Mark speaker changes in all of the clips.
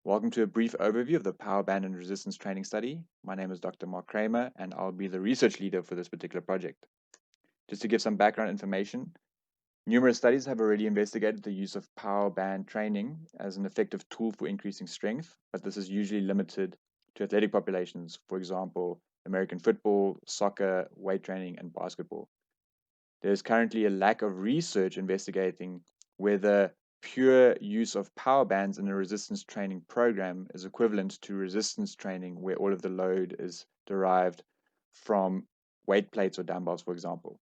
Speaker 1: Welcome to a brief overview of the PowerBand and resistance training study. My name is Dr. Mark Kramer, and I'll be the research leader for this particular project. Just to give some background information, numerous studies have already investigated the use of PowerBand training as an effective tool for increasing strength, but this is usually limited to athletic populations, for example, American football, soccer, weight training, and basketball. There is currently a lack of research investigating whether pure use of power bands in a resistance training program is equivalent to resistance training where all of the load is derived from weight plates or dumbbells, for example.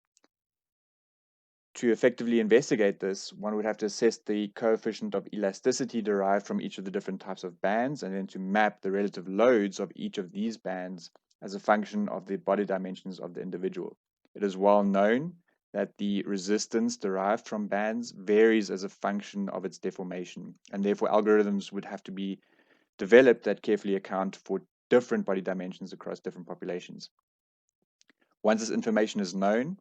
Speaker 1: To effectively investigate this, one would have to assess the coefficient of elasticity derived from each of the different types of bands and then to map the relative loads of each of these bands as a function of the body dimensions of the individual. It is well known that the resistance derived from bands varies as a function of its deformation, and therefore algorithms would have to be developed that carefully account for different body dimensions across different populations. Once this information is known,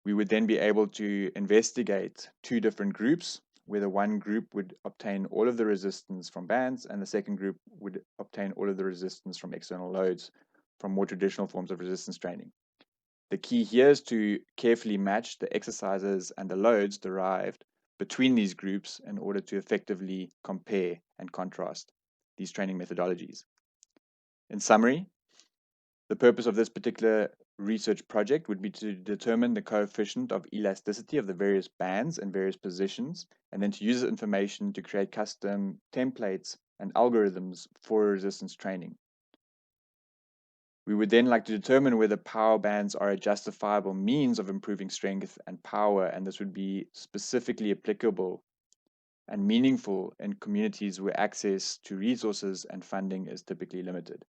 Speaker 1: we would then be able to investigate two different groups, where the one group would obtain all of the resistance from bands and the second group would obtain all of the resistance from external loads from more traditional forms of resistance training. The key here is to carefully match the exercises and the loads derived between these groups in order to effectively compare and contrast these training methodologies. In summary, the purpose of this particular research project would be to determine the coefficient of elasticity of the various bands and various positions, and then to use this information to create custom templates and algorithms for resistance training. We would then like to determine whether power bands are a justifiable means of improving strength and power, and this would be specifically applicable and meaningful in communities where access to resources and funding is typically limited.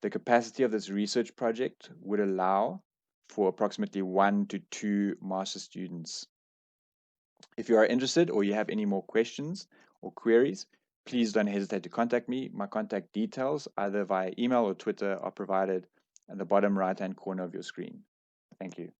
Speaker 1: The capacity of this research project would allow for approximately 1 to 2 master students. If you are interested or you have any more questions or queries, please don't hesitate to contact me. My contact details, either via email or Twitter, are provided at the bottom right-hand corner of your screen. Thank you.